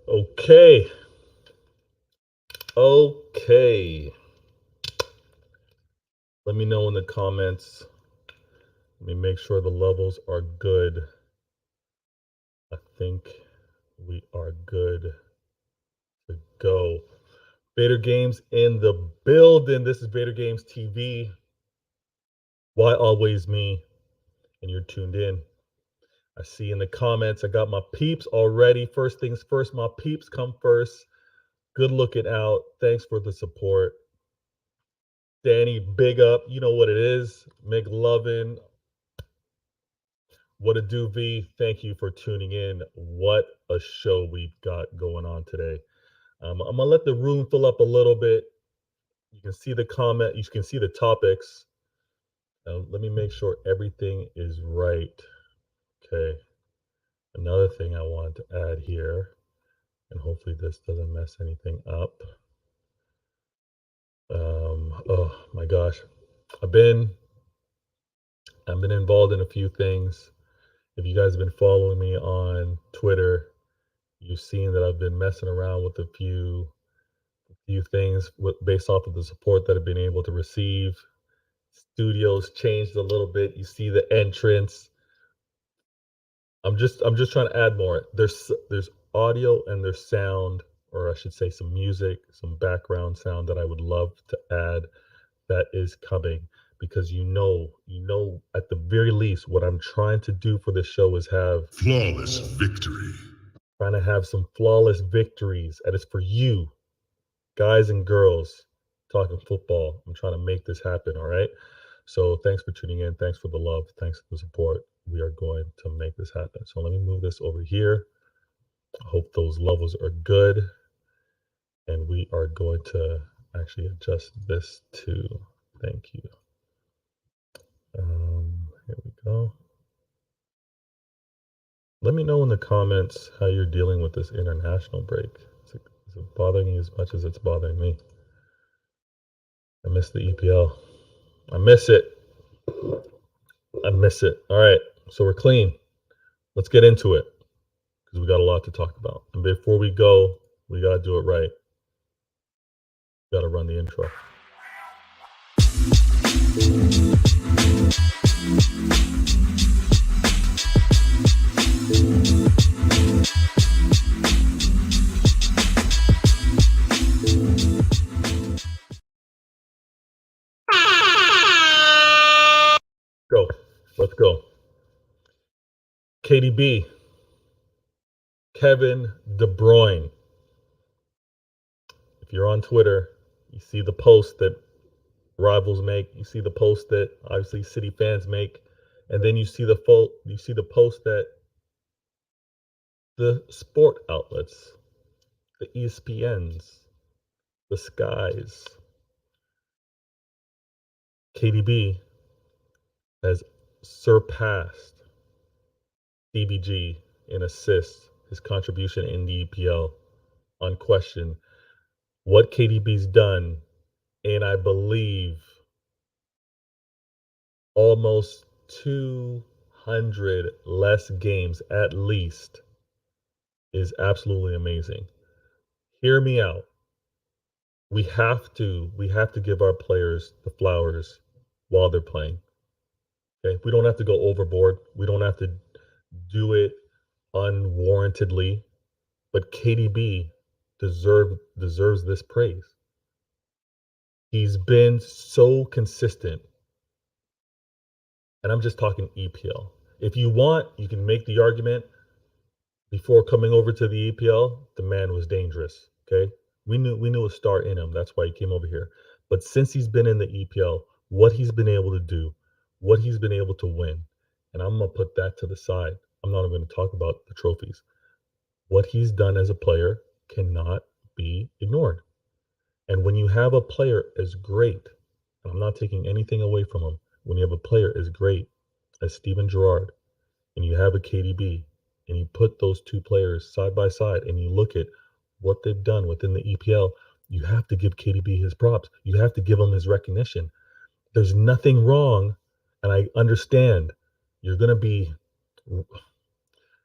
Okay. Okay. Let me know in the comments. Let me make sure the levels are good. I think we are good to go. Vader Games in the building. This is Vader Games TV. Why always me? And you're tuned in. I see in the comments, I got my peeps already. First things first, my peeps come first. Good looking out. Thanks for the support. Danny, big up. You know what it is. McLovin. What a do, V. Thank you for tuning in. What a show we've got going on today. I'm going to let the room fill up a little bit. You can see the comment. You can see the topics. Let me make sure everything is right. Okay. Another thing I want to add here, and hopefully this doesn't mess anything up. Oh my gosh. I've been involved in a few things. If you guys have been following me on Twitter, you've seen that I've been messing around with a few things based off of the support that I've been able to receive. Studios changed a little bit. You see the entrance. I'm just trying to add more. There's audio and there's sound, or I should say some music, some background sound that I would love to add that is coming, because you know at the very least what I'm trying to do for this show is have flawless victory. Trying to have some flawless victories, and it's for you guys and girls talking football. I'm trying to make this happen. All right, so thanks for tuning in. Thanks for the love. Thanks for the support. We are going to make this happen. So let me move this over here. I hope those levels are good, and we are going to actually adjust this too. Thank you. Here we go. Let me know in the comments how you're dealing with this international break. Is it bothering you as much as it's bothering me? I miss the EPL. I miss it. I miss it. All right, so we're clean. Let's get into it, because we got a lot to talk about. And before we go, we got to do it right. Got to run the intro. Go. Let's go. KDB. Kevin De Bruyne. If you're on Twitter, you see the post that rivals make. You see the post that obviously City fans make, and then you see the post that the sport outlets, the ESPNs, the Skies. KDB has surpassed Stevie in assists, his contribution in the EPL, unquestioned. What KDB's done in, I believe, almost 200 less games at least, is absolutely amazing. Hear me out. We have to give our players the flowers while they're playing. Okay, we don't have to go overboard. We don't have to do it unwarrantedly. But KDB deserves this praise. He's been so consistent. And I'm just talking EPL. If you want, you can make the argument before coming over to the EPL, the man was dangerous. Okay. We knew a star in him. That's why he came over here. But since he's been in the EPL, what he's been able to do, what he's been able to win, and I'm going to put that to the side. I'm not even going to talk about the trophies. What he's done as a player cannot be ignored. And when you have a player as great, and I'm not taking anything away from him, when you have a player as great as Steven Gerrard, and you have a KDB, and you put those two players side by side, and you look at what they've done within the EPL, you have to give KDB his props. You have to give him his recognition. There's nothing wrong, and I understand you're going to be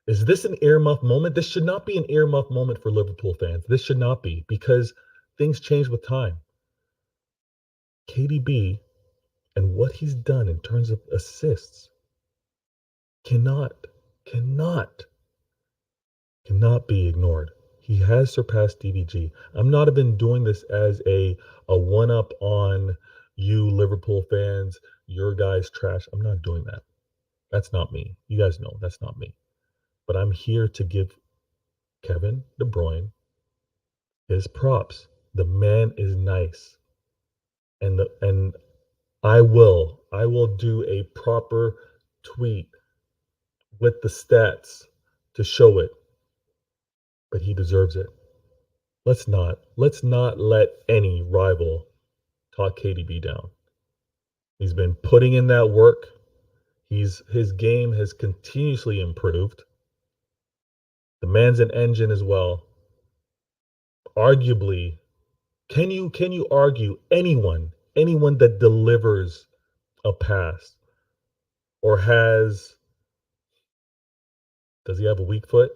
Is this an earmuff moment? This should not be an earmuff moment for Liverpool fans. This should not be, because things change with time. KDB and what he's done in terms of assists cannot, cannot, cannot be ignored. He has surpassed Stevie. I'm not even doing this as a one up on you Liverpool fans, your guys trash. I'm not doing that. That's not me. You guys know that's not me. But I'm here to give Kevin De Bruyne his props. The man is nice. And I will do a proper tweet with the stats to show it, but he deserves it. Let's not let any rival talk KDB down. He's been putting in that work. His game has continuously improved. The man's an engine as well. Arguably, can you argue anyone that delivers a pass or does he have a weak foot?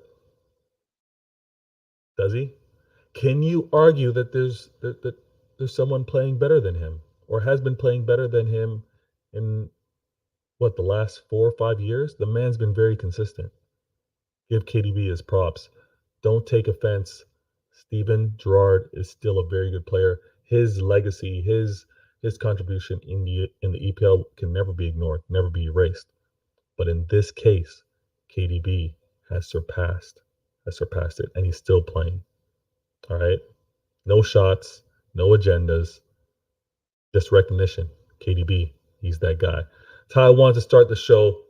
Does he? Can you argue that there's someone playing better than him or has been playing better than him in the last 4 or 5 years? The man's been very consistent. Give KDB his props. Don't take offense. Steven Gerrard is still a very good player. His legacy, his contribution in the EPL can never be ignored, never be erased. But in this case, KDB has surpassed it, and he's still playing. All right. No shots, no agendas, just recognition. KDB, he's that guy. Ty wanted to start the show.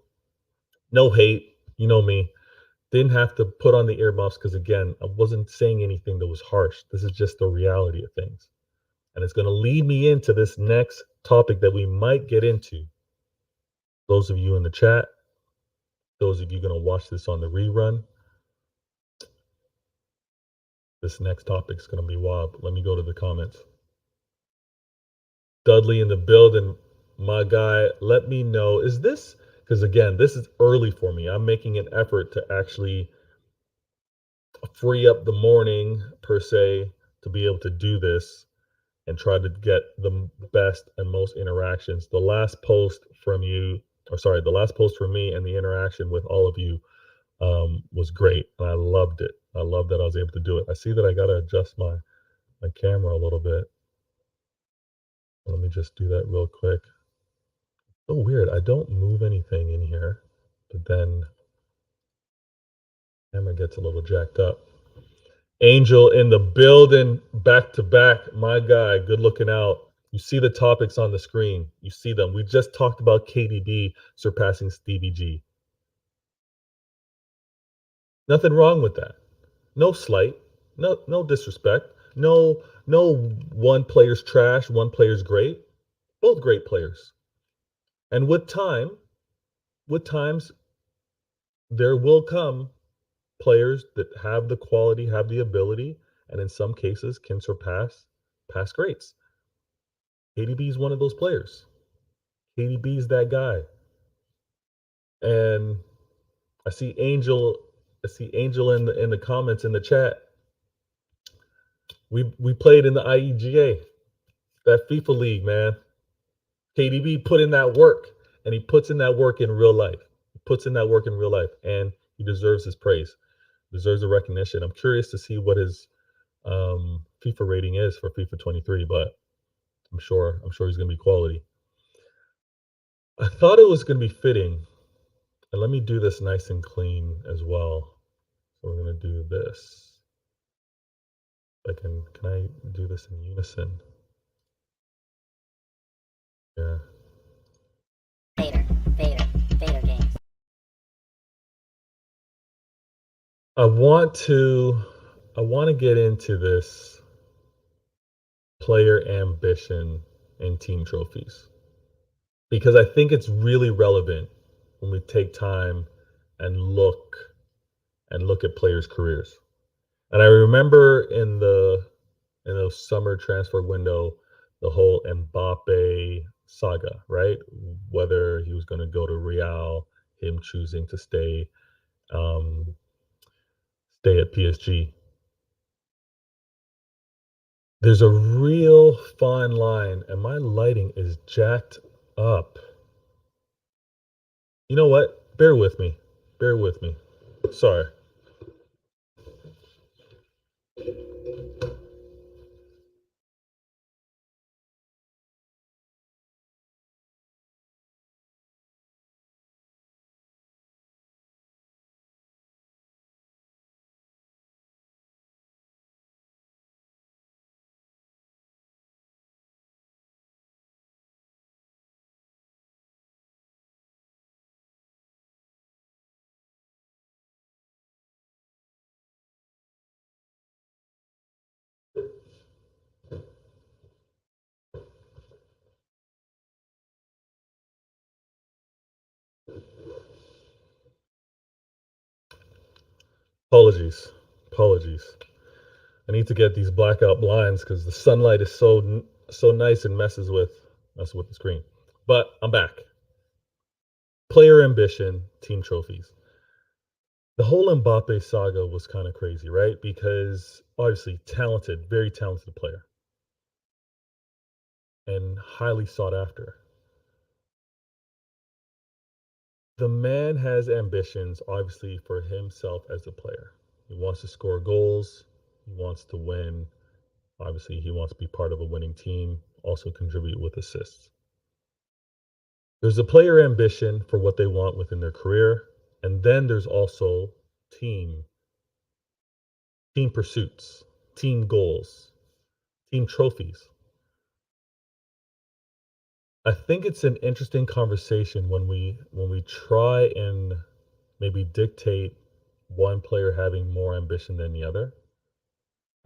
No hate. You know me. Didn't have to put on the earmuffs because, again, I wasn't saying anything that was harsh. This is just the reality of things. And it's going to lead me into this next topic that we might get into. Those of you in the chat, those of you going to watch this on the rerun, this next topic is going to be wild. Let me go to the comments. Dudley in the building, my guy. Let me know. Is this, because again, this is early for me. I'm making an effort to actually free up the morning, per se, to be able to do this and try to get the best and most interactions. The last post from you, the last post from me and the interaction with all of you was great. And I loved it. I love that I was able to do it. I see that I got to adjust my camera a little bit. Let me just do that real quick. So weird. I don't move anything in here, but then camera gets a little jacked up. Angel in the building, back to back. My guy, good looking out. You see the topics on the screen. You see them. We just talked about KDB surpassing Stevie G. Nothing wrong with that. No slight. No disrespect. No one player's trash, one player's great. Both great players. And with times, there will come players that have the quality, have the ability, and in some cases can surpass past greats. KDB is one of those players. KDB is that guy. And I see Angel in the comments in the chat. We played in the IEGA, that FIFA league, man. KDB put in that work, and he puts in that work in real life. And he deserves his praise, deserves the recognition. I'm curious to see what his FIFA rating is for FIFA 23, but I'm sure he's going to be quality. I thought it was going to be fitting, and let me do this nice and clean as well. So we're going to do this. Can I do this in unison? Yeah. Vader games. I want to get into this player ambition and team trophies, because I think it's really relevant when we take time and look at players' careers. And I remember in the summer transfer window, the whole Mbappe saga, right? Whether he was going to go to Real, him choosing to stay um, stay at PSG. There's a real fine line, and my lighting is jacked up. You know what? Bear with me. Bear with me. Sorry. Apologies. Apologies. I need to get these blackout blinds because the sunlight is so nice and messes with the screen. But I'm back. Player ambition, team trophies. The whole Mbappe saga was kind of crazy, right? Because obviously talented, very talented player, and highly sought after. The man has ambitions, obviously, for himself as a player. He wants to score goals. He wants to win. Obviously, he wants to be part of a winning team, also contribute with assists. There's a player ambition for what they want within their career, and then there's also team team pursuits, team goals, team trophies. I think it's an interesting conversation when we try and maybe dictate one player having more ambition than the other.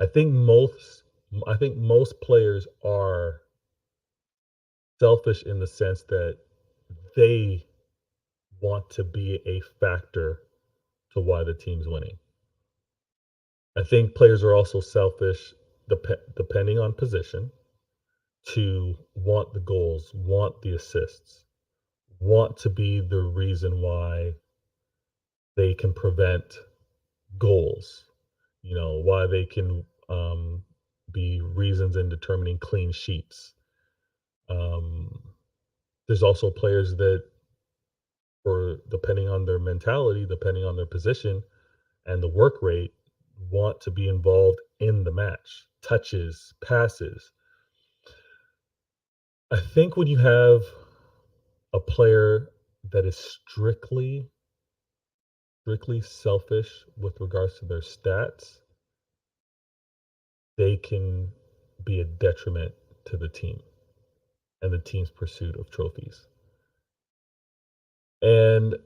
I think most I think most players are selfish in the sense that they want to be a factor to why the team's winning. I think players are also selfish depending on position to want the goals, want the assists, want to be the reason why they can prevent goals, why they can be reasons in determining clean sheets. Um, there's also players that, for depending on their mentality, depending on their position and the work rate, want to be involved in the match, touches, passes. I think when you have a player that is strictly selfish with regards to their stats, they can be a detriment to the team and the team's pursuit of trophies. And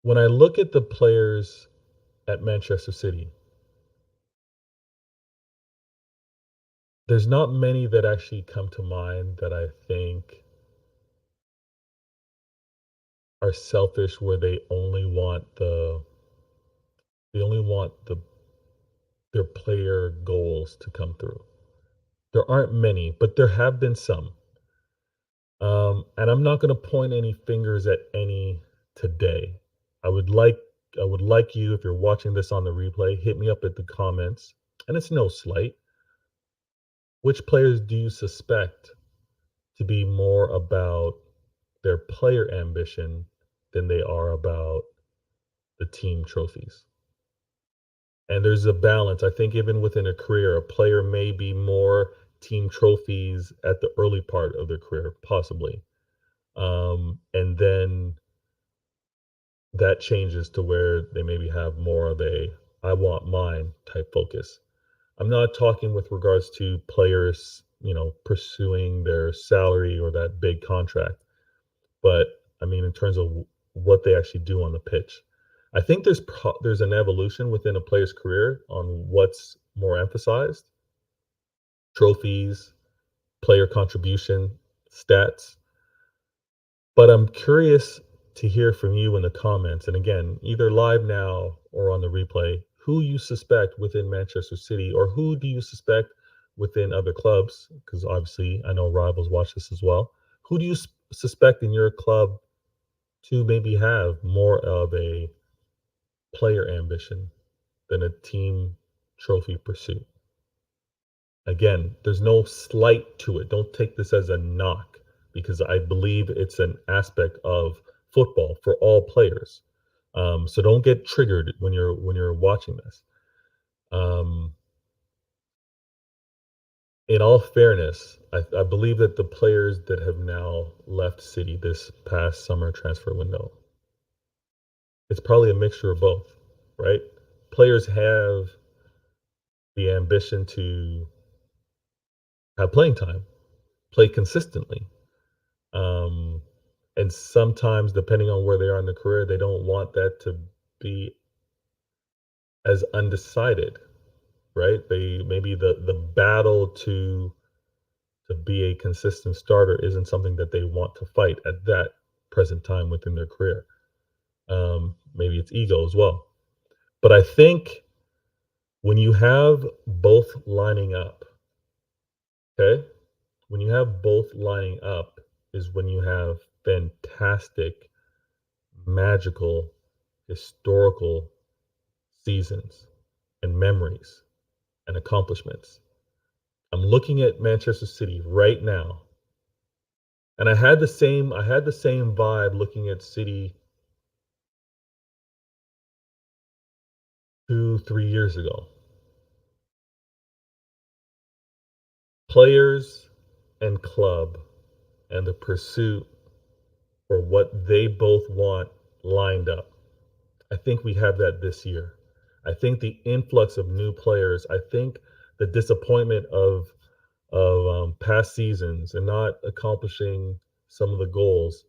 when I look at the players at Manchester City, there's not many that actually come to mind that I think are selfish where they only want their player goals to come through. There aren't many, but there have been some. And I'm not going to point any fingers at any today. I would like I would like you, if you're watching this on the replay, hit me up at the comments. And it's no slight. Which players do you suspect to be more about their player ambition than they are about the team trophies? And there's a balance. I think even within a career, a player may be more team trophies at the early part of their career, possibly. And then that changes to where they maybe have more of a "I want mine" type focus. I'm not talking with regards to players, pursuing their salary or that big contract, but I mean in terms of what they actually do on the pitch. I think there's an evolution within a player's career on what's more emphasized: trophies, player contribution, stats. But I'm curious to hear from you in the comments, and again, either live now or on the replay, who you suspect within Manchester City, or who do you suspect within other clubs? Because obviously, I know rivals watch this as well. Who do you suspect in your club to maybe have more of a player ambition than a team trophy pursuit. Again, there's no slight to it. Don't take this as a knock because I believe it's an aspect of football for all players. So don't get triggered when you're watching this. Um, in all fairness, I believe that the players that have now left City this past summer transfer window, it's probably a mixture of both, right? Players have the ambition to have playing time, play consistently. Um, and sometimes, depending on where they are in their career, they don't want that to be as undecided, right? They maybe the battle to be a consistent starter isn't something that they want to fight at that present time within their career. Maybe it's ego as well. But I think when you have both lining up, okay, when you have both lining up is when you have fantastic, magical, historical seasons and memories and accomplishments. I'm looking at Manchester City right now, and I had the same vibe looking at City 2, 3 years ago. Players and club and the pursuit for what they both want lined up. I think we have that this year. I think the influx of new players, I think the disappointment of past seasons and not accomplishing some of the goals,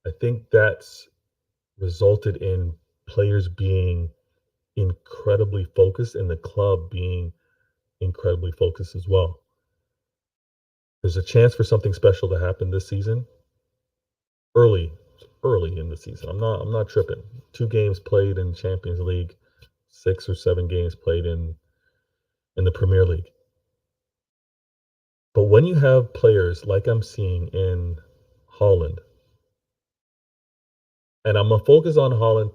I think that's resulted in players being incredibly focused and the club being incredibly focused as well. There's a chance for something special to happen this season, early, early in the season. I'm not tripping. 2 games played in Champions League, 6 or 7 games played in the Premier League. But when you have players like I'm seeing in Holland, and I'm gonna focus on Holland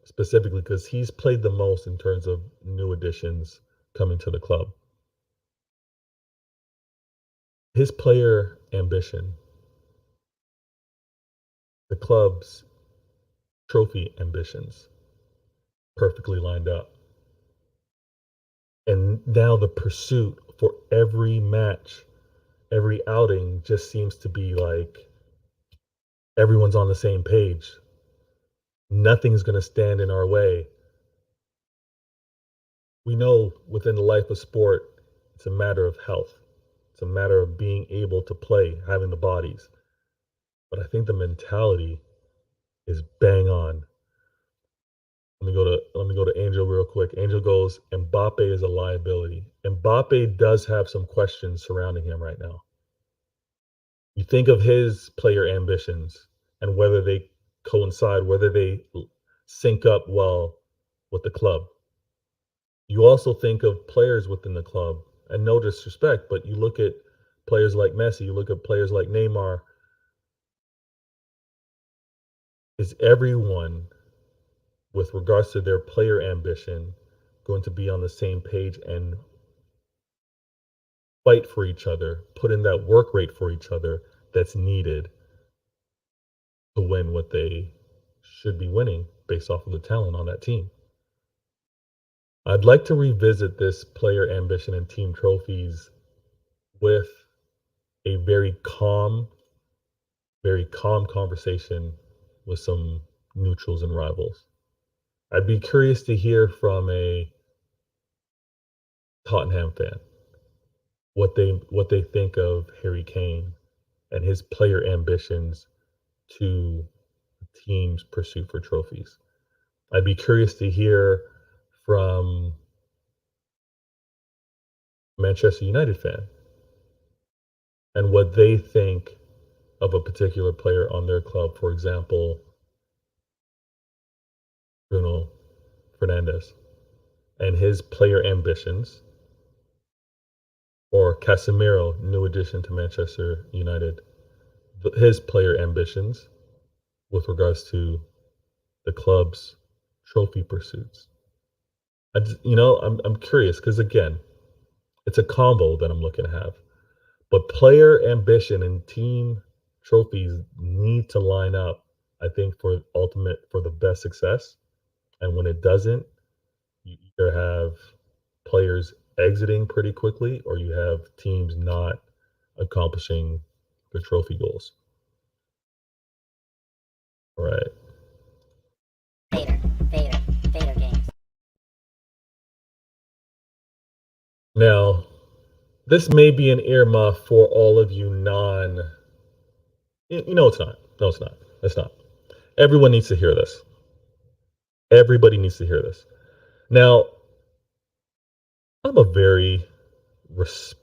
specifically because he's played the most in terms of new additions coming to the club. His player ambition, the club's trophy ambitions, perfectly lined up. And now the pursuit for every match, every outing just seems to be like everyone's on the same page. Nothing's going to stand in our way. We know within the life of sport, it's a matter of health. It's a matter of being able to play, having the bodies. But I think the mentality is bang on. Let me go to Angel real quick. Angel goes, Mbappe is a liability. Mbappe does have some questions surrounding him right now. You think of his player ambitions and whether they coincide, whether they sync up well with the club. You also think of players within the club, and no disrespect, but you look at players like Messi, you look at players like Neymar. Is everyone, with regards to their player ambition, going to be on the same page and fight for each other, put in that work rate for each other that's needed to win what they should be winning based off of the talent on that team? I'd like to revisit this player ambition and team trophies with a very calm conversation with some neutrals and rivals. I'd be curious to hear from a Tottenham fan what they think of Harry Kane and his player ambitions to the team's pursuit for trophies. I'd be curious to hear from Manchester United fan and what they think of a particular player on their club, for example, Bruno Fernandes, and his player ambitions, or Casemiro, new addition to Manchester United, his player ambitions, with regards to the club's trophy pursuits. I'm curious because again, it's a combo that I'm looking to have. But player ambition and team trophies need to line up, I think, for the best success. And when it doesn't, you either have players exiting pretty quickly or you have teams not accomplishing their trophy goals. All right. Vader games. Now, this may be an earmuff for all of you it's not. No, it's not. It's not. Everyone needs to hear this. Everybody needs to hear this. Now, I'm a very res-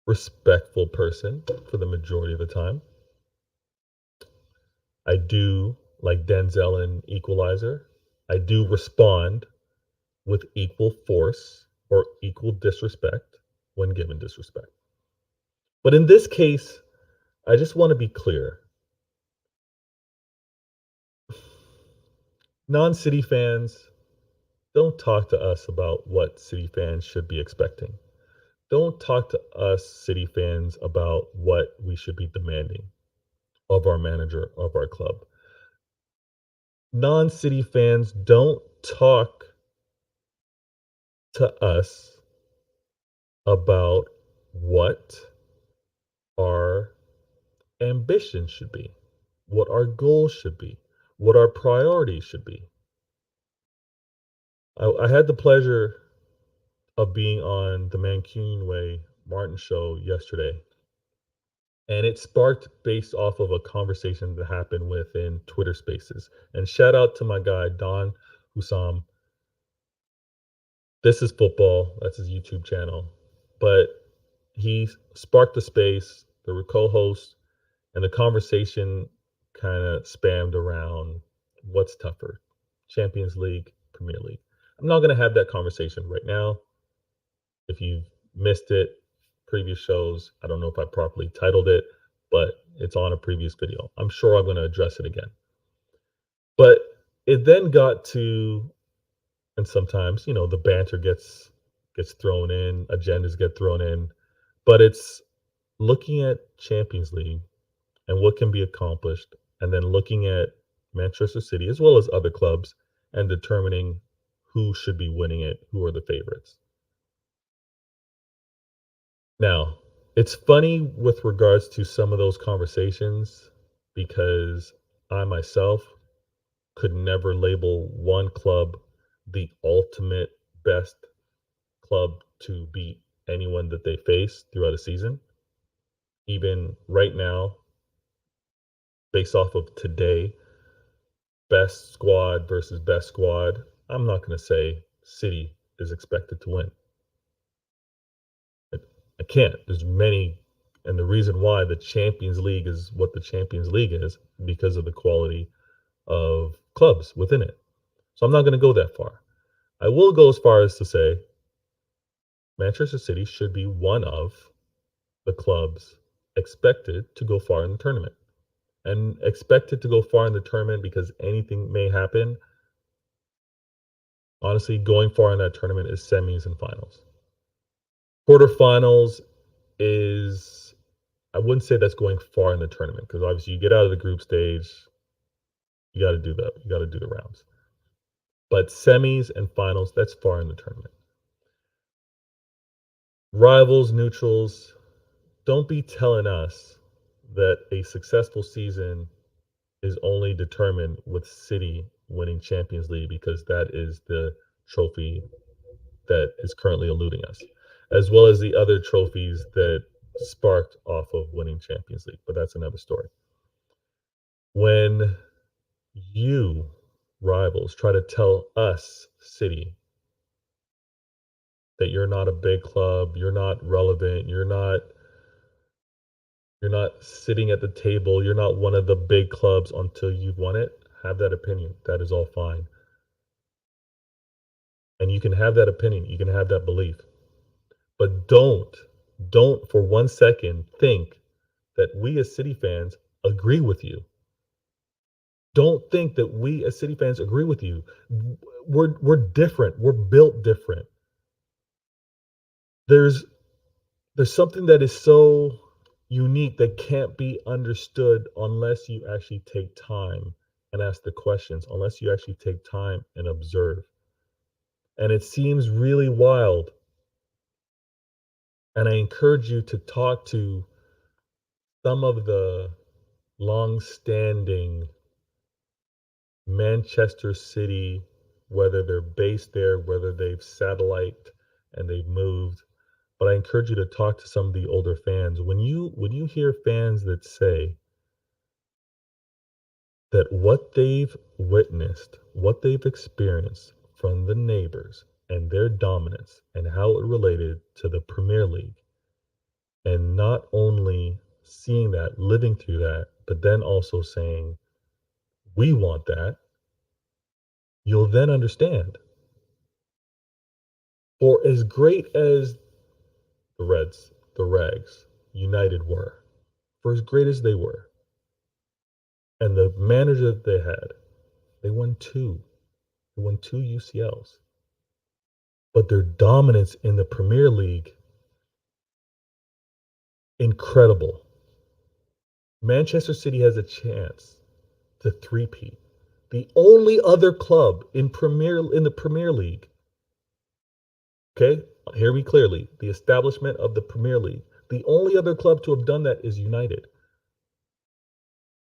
respectful person for the majority of the time. I do, like Denzel in Equalizer, I do respond with equal force or equal disrespect when given disrespect. But in this case, I just want to be clear. Non-City fans, don't talk to us about what City fans should be expecting. Don't talk to us City fans about what we should be demanding of our manager, of our club. Non-City fans, don't talk to us about what our ambition should be, what our goals should be, what our priorities should be. I had the pleasure of being on the Mancunian Way Martin show yesterday, and it sparked based off of a conversation that happened within Twitter Spaces. And shout out to my guy Don Hussam. This is football. That's his YouTube channel, but he sparked the space. There were co-hosts, and the conversation kind of spammed around what's tougher, Champions League, Premier League. I'm not going to have that conversation right now. If you've missed it, previous shows, I don't know if I properly titled it, but it's on a previous video. I'm sure I'm going to address it again. But it then got to, and sometimes, the banter gets thrown in, agendas get thrown in, but it's looking at Champions League and what can be accomplished, and then looking at Manchester City as well as other clubs and determining who should be winning it, who are the favorites. Now, it's funny with regards to some of those conversations because I myself could never label one club the ultimate best club to beat anyone that they face throughout a season. Even right now, based off of today, best squad versus best squad, I'm not going to say City is expected to win. I can't. There's many, and the reason why the Champions League is what the Champions League is because of the quality of clubs within it. So I'm not going to go that far. I will go as far as to say Manchester City should be one of the clubs expected to go far in the tournament. And expected to go far in the tournament because anything may happen. Honestly, going far in that tournament is semis and finals. Quarterfinals is, I wouldn't say that's going far in the tournament because obviously you get out of the group stage, you got to do that. You got to do the rounds. But semis and finals, that's far in the tournament. Rivals, neutrals, don't be telling us that a successful season is only determined with City winning Champions League because that is the trophy that is currently eluding us, as well as the other trophies that sparked off of winning Champions League. But that's another story. When you rivals try to tell us, City, that you're not a big club, you're not relevant, you're not sitting at the table, you're not one of the big clubs until you've won it, have that opinion. That is all fine. And you can have that opinion, you can have that belief. But don't for 1 second think that we as City fans agree with you. Don't think that we as City fans agree with you. We're different. We're built different. There's there's something that is so unique that can't be understood unless you actually take time and ask the questions, unless you actually take time and observe. And it seems really wild. And I encourage you to talk to some of the long-standing Manchester City, whether they're based there, whether they've satellite and they've moved. But I encourage you to talk to some of the older fans. When you hear fans that say that what they've witnessed, what they've experienced from the neighbors and their dominance and how it related to the Premier League, and not only seeing that, living through that, but then also saying, we want that, you'll then understand. For as great as the Reds, the Rags, United were, for as great as they were, and the manager that they had, they won two. They won two UCLs. But their dominance in the Premier League, incredible. Manchester City has a chance to three-peat. The only other club in the Premier League, okay, hear me clearly, the establishment of the Premier League, the only other club to have done that is United.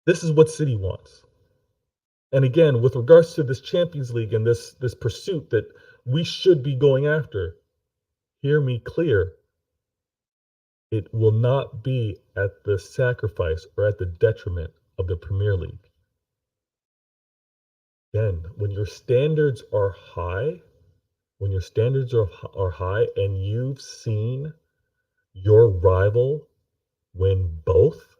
This is what City wants. And again, with regards to this Champions League and this pursuit that we should be going after, hear me clear. It will not be at the sacrifice or at the detriment of the Premier League. Again, when your standards are high, and you've seen your rival win both,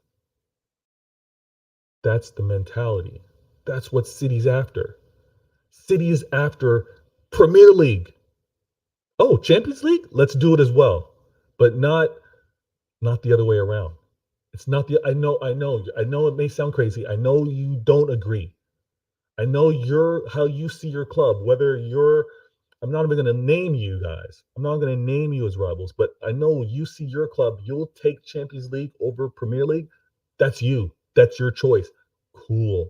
that's the mentality. That's what City's after. City is after Premier League. Oh, Champions League? Let's do it as well. But not the other way around. It's not the I know it may sound crazy. I know you don't agree. I know how you see your club, whether you're I'm not even going to name you guys. I'm not going to name you as rivals, but I know you see your club, you'll take Champions League over Premier League. That's you. That's your choice. Cool.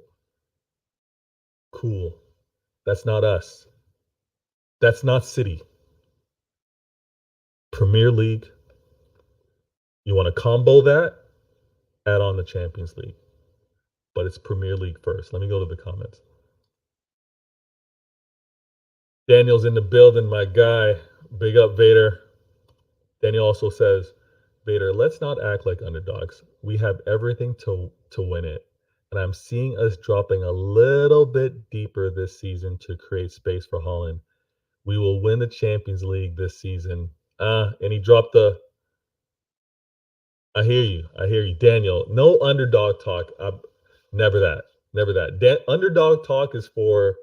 Cool. That's not us. That's not City. Premier League. You want to combo that? Add on the Champions League. But it's Premier League first. Let me go to the comments. Daniel's in the building, my guy. Big up, Vader. Daniel also says, Vader, let's not act like underdogs. We have everything to win it. And I'm seeing us dropping a little bit deeper this season to create space for Holland. We will win the Champions League this season. And he dropped the I hear you. Daniel, no underdog talk. Never that. Never that. Underdog talk is for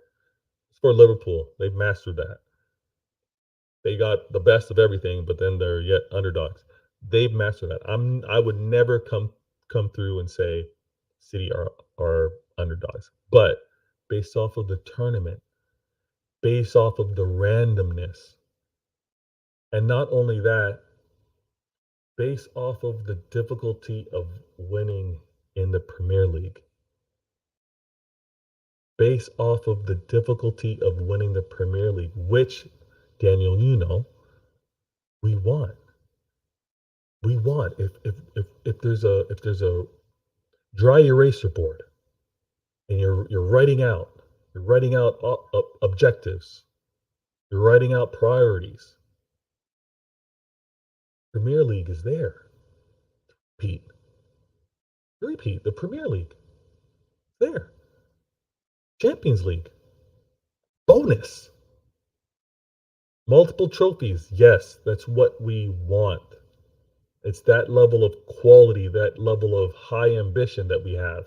Liverpool. They've mastered that. They got the best of everything, but then they're yet underdogs. They've mastered that. I would never come through and say City are underdogs. But based off of the tournament, based off of the randomness, and not only that, based off of the difficulty of winning in the Premier League. Based off of the difficulty of winning the Premier League, which, Daniel, we want. We want. If there's a dry eraser board and you're writing out objectives, you're writing out priorities. Premier League is there. Repeat. The Premier League. There. Champions League. Bonus. Multiple trophies. Yes, that's what we want. It's that level of quality, that level of high ambition that we have.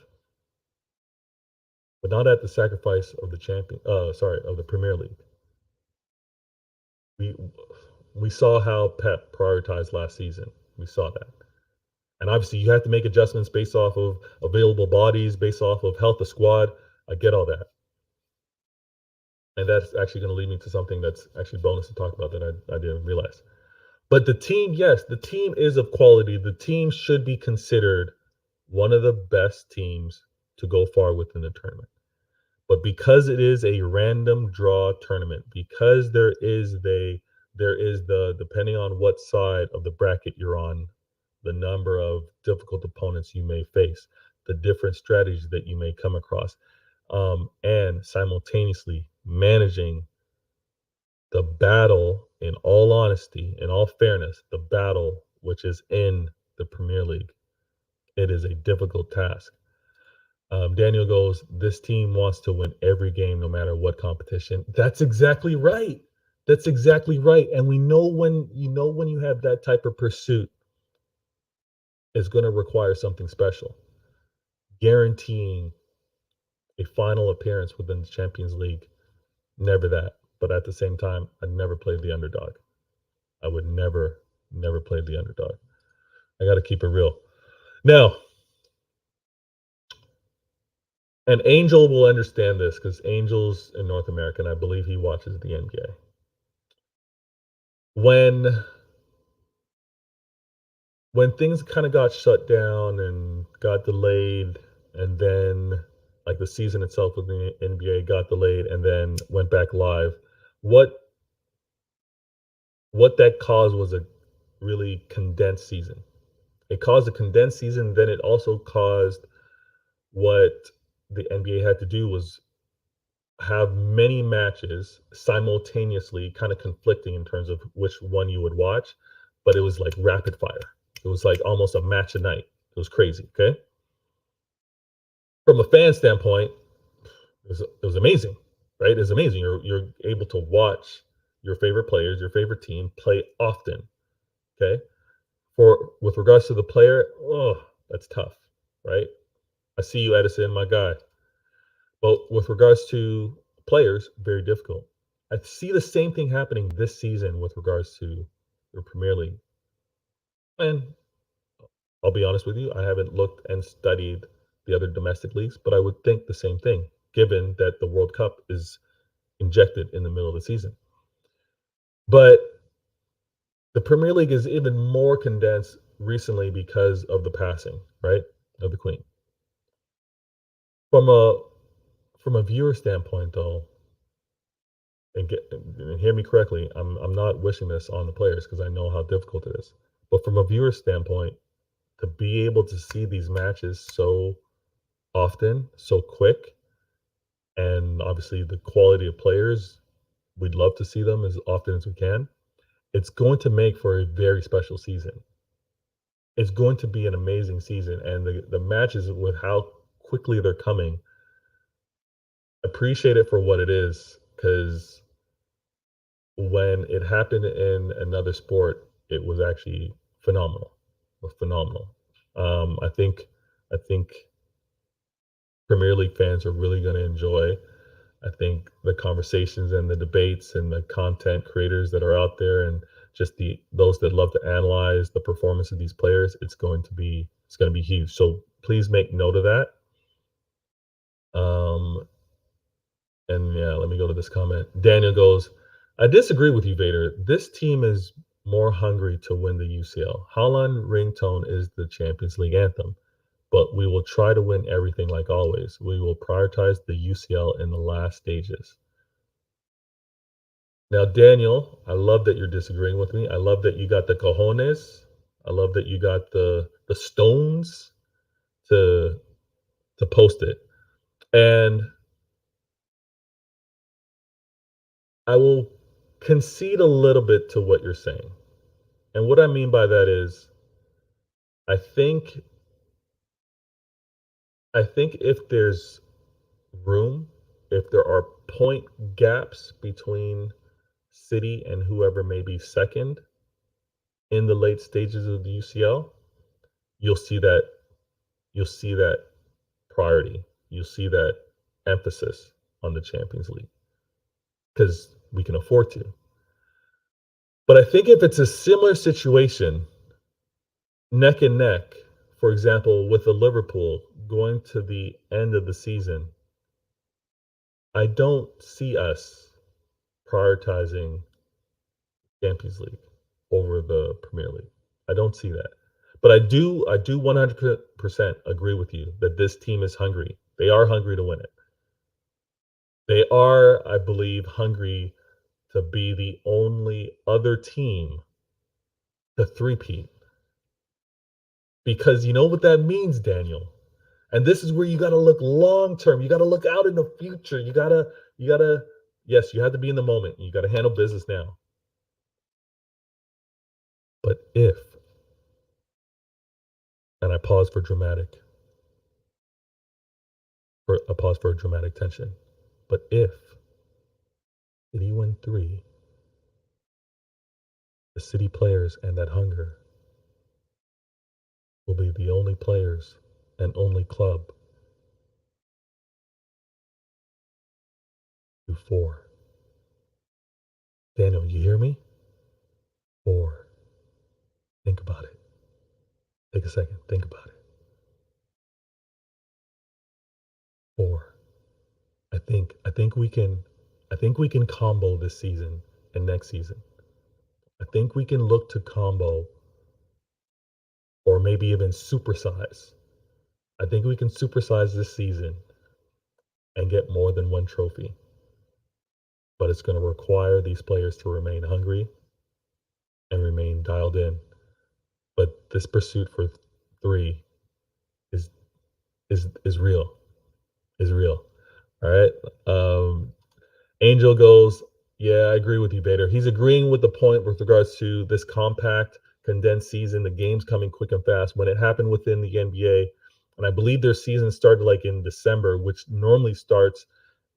But not at the sacrifice of the of the Premier League. We saw how Pep prioritized last season. We saw that. And obviously you have to make adjustments based off of available bodies, based off of health of squad. I get all that. And that's actually going to lead me to something that's actually bonus to talk about that I didn't realize. But the team, yes, the team is of quality. The team should be considered one of the best teams to go far within the tournament. But because it is a random draw tournament, because there is the depending on what side of the bracket you're on, the number of difficult opponents you may face, the different strategies that you may come across, and simultaneously managing the battle, in all honesty, in all fairness, the battle which is in the Premier League. It is a difficult task. Daniel goes, this team wants to win every game, no matter what competition. That's exactly right. That's exactly right. And we know when you have that type of pursuit, it's going to require something special. Guaranteeing a final appearance within the Champions League, never that. But at the same time, I never played the underdog. I would never play the underdog. I got to keep it real. Now, and Angel will understand this because Angel's in North America, and I believe he watches the NBA. When things kind of got shut down and got delayed, and then like the season itself with the NBA got delayed and then went back live, what that caused was a really condensed season. It caused a condensed season. Then it also caused what the NBA had to do was have many matches simultaneously, kind of conflicting in terms of which one you would watch, but it was like rapid fire. It was like almost a match a night. It was crazy. Okay. From a fan standpoint, it was amazing, right? It's amazing. You're able to watch your favorite players, your favorite team play often. Okay. For with regards to the player, oh, that's tough, right? I see you, Edison, my guy. But with regards to players, very difficult. I see the same thing happening this season with regards to the Premier League. And I'll be honest with you, I haven't looked and studied the other domestic leagues, but I would think the same thing, given that the World Cup is injected in the middle of the season. But the Premier League is even more condensed recently because of the passing, right, of the Queen. From a viewer standpoint, though, and hear me correctly, I'm not wishing this on the players because I know how difficult it is. But from a viewer standpoint, to be able to see these matches so often, so quick, and obviously the quality of players, we'd love to see them as often as we can. It's going to make for a very special season. It's going to be an amazing season, and the matches with how quickly they're coming, appreciate it for what it is, because when it happened in another sport, it was actually phenomenal. It was phenomenal. I think Premier League fans are really going to enjoy. I think the conversations and the debates and the content creators that are out there, and just those that love to analyze the performance of these players, it's going to be huge. So please make note of that. And yeah, let me go to this comment. Daniel goes, I disagree with you, Vader. This team is more hungry to win the UCL. Holland ringtone is the Champions League anthem, but we will try to win everything like always. We will prioritize the UCL in the last stages. Now, Daniel, I love that you're disagreeing with me. I love that you got the cojones. I love that you got the stones to post it. And I will concede a little bit to what you're saying. And what I mean by that is I think if there's room, if there are point gaps between City and whoever may be second in the late stages of the UCL, you'll see that priority. You'll see that emphasis on the Champions League because we can afford to. But I think if it's a similar situation, neck and neck, for example, with the Liverpool going to the end of the season I don't see us prioritizing Champions League over the Premier League. I don't see that. But I do 100% agree with you that this team is hungry. They are hungry to win it. They are, I believe, hungry to be the only other team to three-peat. Because you know what that means, Daniel. And this is where you got to look long term. You got to look out in the future. You got to yes, you have to be in the moment. You got to handle business now. But if, and I pause for dramatic tension. But if City win 3, the City players and that hunger will be the only players and only club to 4. Daniel, you hear me? 4. Think about it. Take a second. Think about it. 4. I think we can combo this season and next season. I think we can look to combo or maybe even supersize. I think we can supersize this season and get more than one trophy. But it's going to require these players to remain hungry and remain dialed in. But this pursuit for 3 is is real. Is real. All right. Angel goes, yeah, I agree with you, Bader. He's agreeing with the point with regards to this compact, condensed season, the games coming quick and fast. When it happened within the NBA, and I believe their season started like in December, which normally starts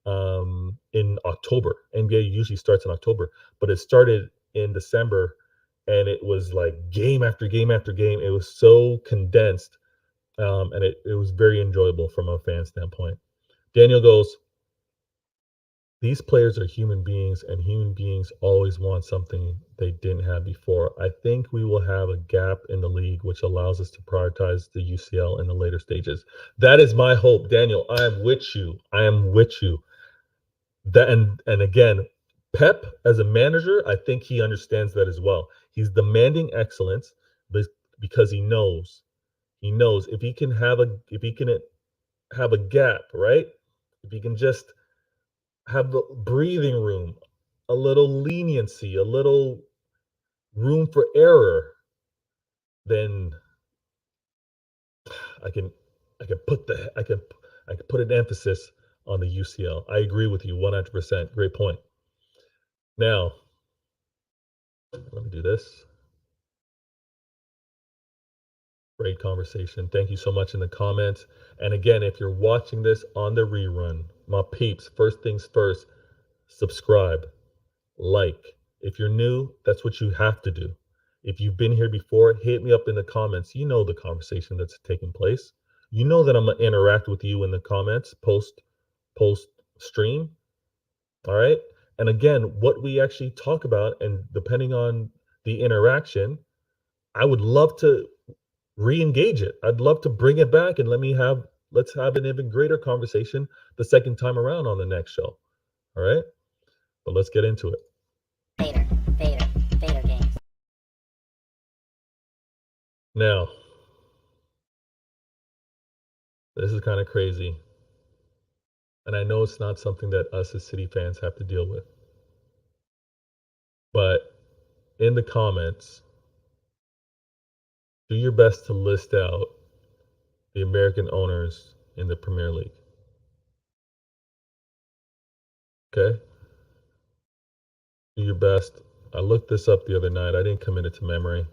in October. NBA usually starts in October, but it started in December, and it was like game after game after game. It was so condensed, and it was very enjoyable from a fan standpoint. Daniel goes, these players are human beings, and human beings always want something they didn't have before. I think we will have a gap in the league, which allows us to prioritize the UCL in the later stages. That is my hope, Daniel. I am with you. I am with you. That and again, Pep as a manager, I think he understands that as well. He's demanding excellence, but because he knows if he can have a gap, right? If he can just have the breathing room, a little leniency, a little room for error, then I can I can put an emphasis on the UCL. I agree with you 100%. Great point. Now, let me do this. Great conversation. Thank you so much in the comments. And again, if you're watching this on the rerun, my peeps, first things first, subscribe, like. If you're new, that's what you have to do. If you've been here before, hit me up in the comments. You know the conversation that's taking place. You know that I'm gonna interact with you in the comments post stream. All right. And again, what we actually talk about, and depending on the interaction, I would love to re-engage it. I'd love to bring it back and let's have an even greater conversation the second time around on the next show. All right. But let's get into it. Vader games. Now, this is kind of crazy. And I know it's not something that us as City fans have to deal with. But in the comments, do your best to list out the American owners in the Premier League. Okay? Do your best. I looked this up the other night. I didn't commit it to memory.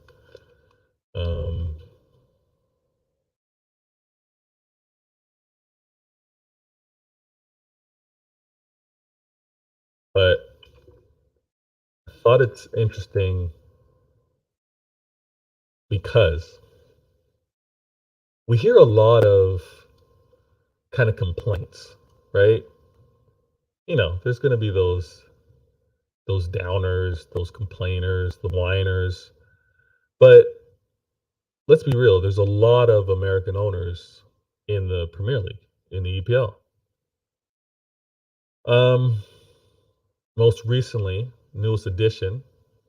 But I thought it's interesting because we hear a lot of kind of complaints, right? There's going to be those downers, those complainers, the whiners. But let's be real, there's a lot of American owners in the Premier League, in the EPL. Um, Most recently, newest addition,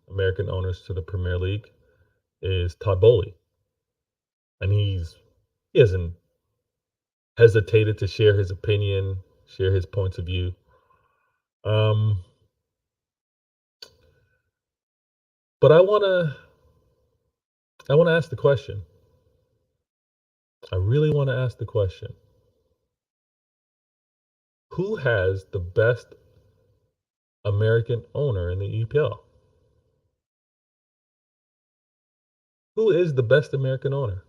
American owners to the Premier League is Todd Bowley, and he hasn't hesitated to share his opinion, share his points of view. Um, but I wanna ask the question. I really want to ask the question: who has the best American owner in the EPL? Who is the best American owner?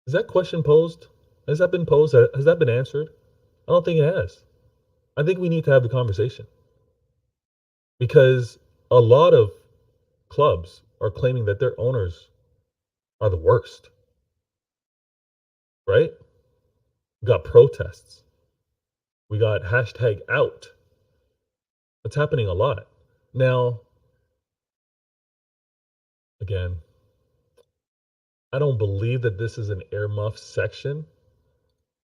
Is that question posed? Has that been posed? Has that been answered? I don't think it has. I think we need to have the conversation because a lot of clubs are claiming that their owners are the worst, right? We got protests. We got hashtag out. It's happening a lot. Now, again, I don't believe that this is an earmuff section.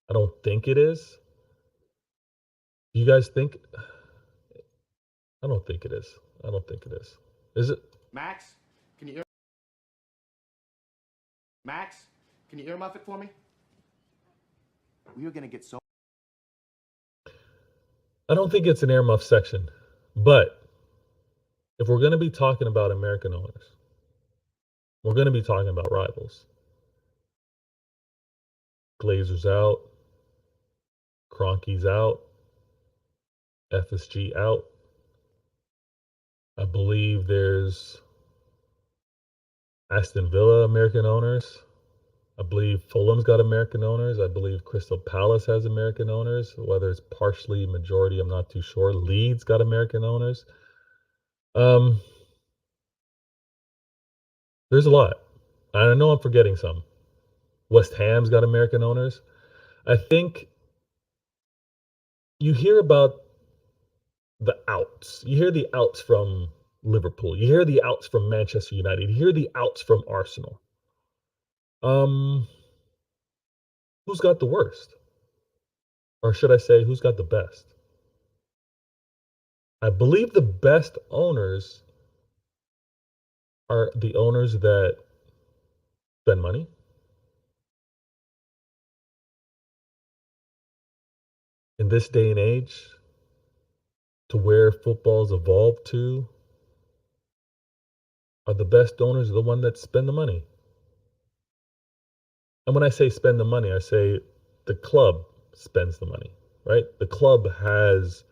I don't think it is. Do you guys think? I don't think it is. I don't think it is. Is it? Max, can you Max, can you earmuff it for me? We are gonna get so. I don't think it's an earmuff section. But if we're going to be talking about American owners, we're going to be talking about rivals. Glazers out, Kroenke's out, FSG out. I believe there's Aston Villa American owners. I believe Fulham's got American owners. I believe Crystal Palace has American owners, whether it's partially, majority, I'm not too sure. Leeds got American owners. Um, there's a lot. I know I'm forgetting some. West Ham's got American owners. I think you hear about the outs. You hear the outs from Liverpool. You hear the outs from Manchester United. You hear the outs from Arsenal. Um, who's got the worst? Or should I say, who's got the best? I believe the best owners are the owners that spend money. In this day and age, to where football's evolved to, are the best owners the one that spend the money. And when I say spend the money, I say the club spends the money, right? The club has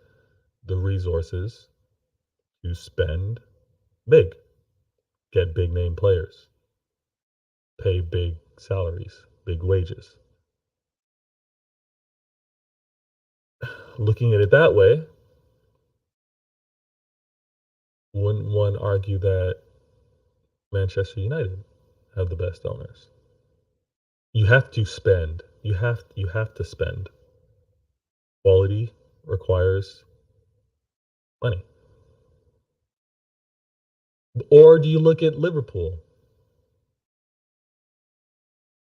the resources to spend big, get big name players, pay big salaries, big wages. Looking at it that way, wouldn't one argue that Manchester United have the best owners? You have to spend. You have to spend. Quality requires money. Or do you look at Liverpool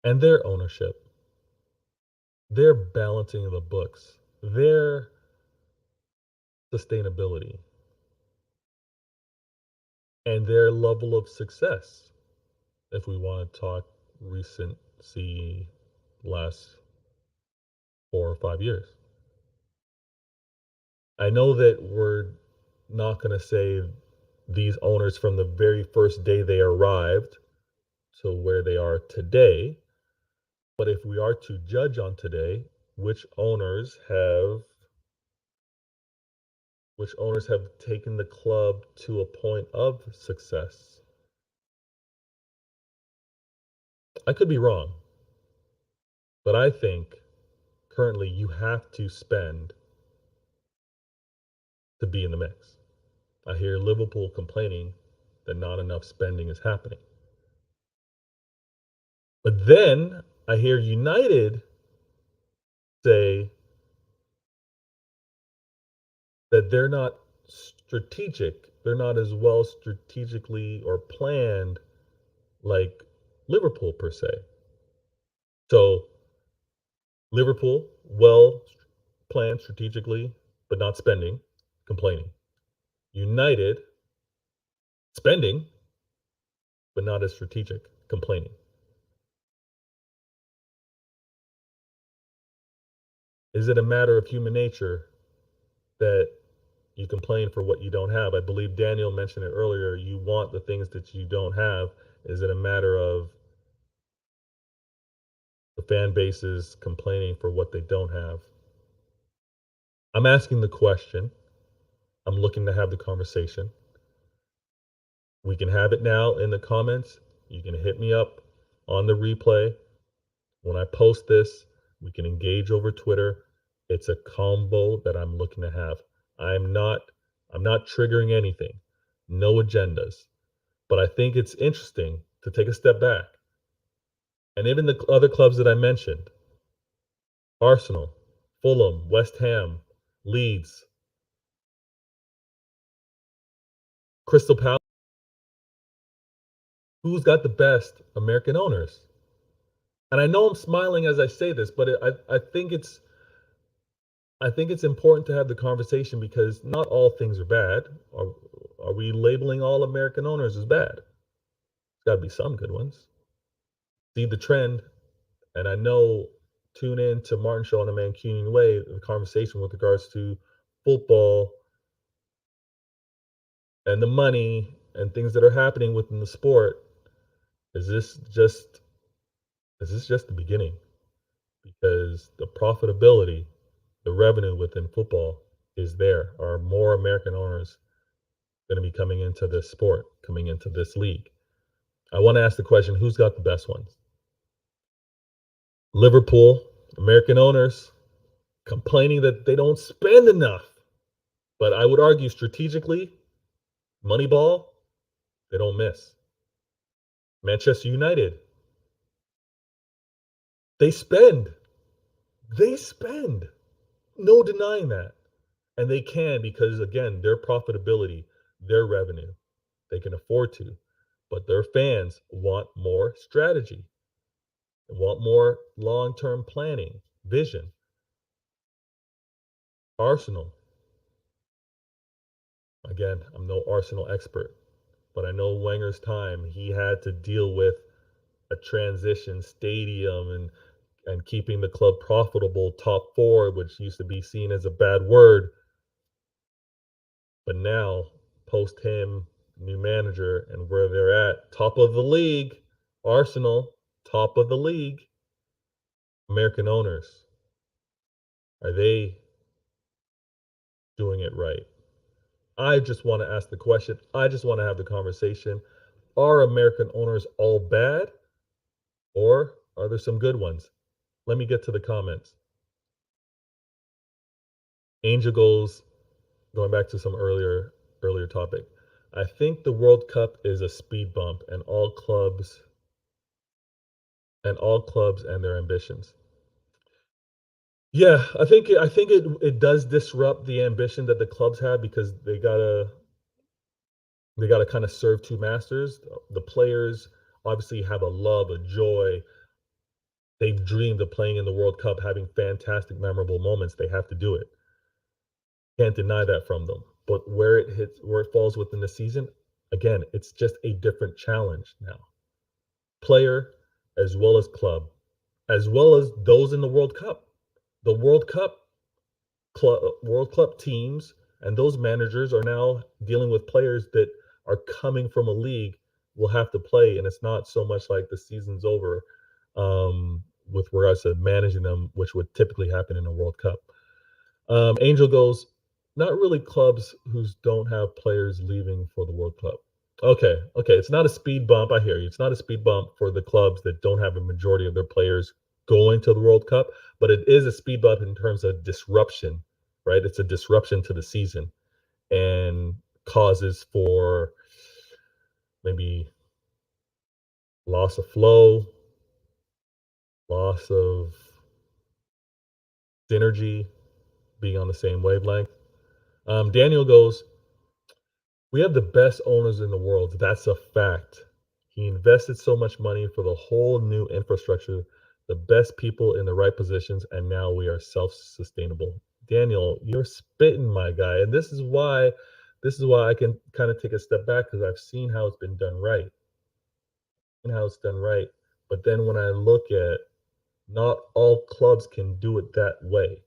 and their ownership, their balancing of the books, their sustainability, and their level of success? If we want to talk recency, last 4 or 5 years. I know that we're not going to say these owners from the very first day they arrived to where they are today, but if we are to judge on today, which owners have taken the club to a point of success? I could be wrong, but I think currently you have to spend to be in the mix. I hear Liverpool complaining that not enough spending is happening. But then I hear United say that they're not strategic. They're not as well strategically or planned like Liverpool per se. So Liverpool, well playing strategically, but not spending, complaining. United, spending, but not as strategic, complaining. Is it a matter of human nature that you complain for what you don't have? I believe Daniel mentioned it earlier. You want the things that you don't have. Is it a matter of the fan bases complaining for what they don't have? I'm asking the question. I'm looking to have the conversation. We can have it now in the comments. You can hit me up on the replay. When I post this, we can engage over Twitter. It's a combo that I'm looking to have. I'm not triggering anything. No agendas. But I think it's interesting to take a step back. And even the other clubs that I mentioned, Arsenal, Fulham, West Ham, Leeds, Crystal Palace, who's got the best American owners? And I know I'm smiling as I say this, but I think it's important to have the conversation because not all things are bad. Are we labeling all American owners as bad? There's got to be some good ones. See the trend, and I know. Tune in to Martin Shaw and the Mancunian Way, the conversation with regards to football and the money and things that are happening within the sport. Is this just the beginning? Because the profitability, the revenue within football is there. Are more American owners going to be coming into this sport, coming into this league? I want to ask the question, who's got the best ones? Liverpool, American owners complaining that they don't spend enough. But I would argue strategically, Moneyball, they don't miss. Manchester United, they spend. They spend. No denying that. And they can because, again, their profitability, their revenue, they can afford to. But their fans want more strategy, they want more long term planning, vision. Arsenal, again, I'm no Arsenal expert, but I know Wenger's time, he had to deal with a transition stadium and keeping the club profitable, top four, which used to be seen as a bad word. But now, post him, new manager, and where they're at, top of the league, Arsenal, top of the league, American owners, are they doing it right? I just want to ask the question. I just want to have the conversation. Are American owners all bad? Or are there some good ones? Let me get to the comments. Angel goes, going back to some earlier topic. I think the World Cup is a speed bump and all clubs and their ambitions. Yeah, I think it does disrupt the ambition that the clubs have because they gotta kind of serve two masters. The players obviously have a love, a joy. They've dreamed of playing in the World Cup, having fantastic, memorable moments. They have to do it. Can't deny that from them. But where it falls within the season, again, it's just a different challenge now. Player as well as club, as well as those in the World Cup. The World Cup teams and those managers are now dealing with players that are coming from a league will have to play, and it's not so much like the season's over with regards to managing them, which would typically happen in a World Cup. Angel goes, not really clubs who don't have players leaving for the World Cup. Okay. It's not a speed bump. I hear you. It's not a speed bump for the clubs that don't have a majority of their players going to the World Cup, but it is a speed bump in terms of disruption, right? It's a disruption to the season and causes for maybe loss of flow, loss of synergy, being on the same wavelength. Daniel goes, we have the best owners in the world. That's a fact. He invested so much money for the whole new infrastructure, the best people in the right positions, and now we are self-sustainable. Daniel, you're spitting, my guy. And this is why I can kind of take a step back, because I've seen how it's been done right. But then when I look at, not all clubs can do it that way,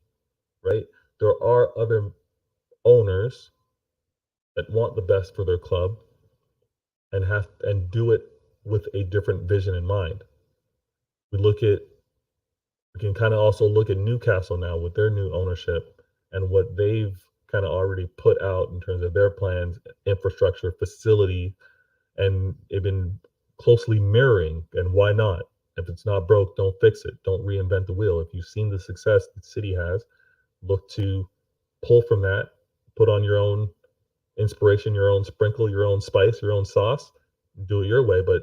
right? There are other owners that want the best for their club and do it with a different vision in mind. We can kind of also look at Newcastle now with their new ownership and what they've kind of already put out in terms of their plans, infrastructure, facility, and they've been closely mirroring. And why not? If it's not broke, don't fix it. Don't reinvent the wheel. If you've seen the success that City has, look to pull from that, put on your own inspiration, your own sprinkle, your own spice, your own sauce. Do it your way, but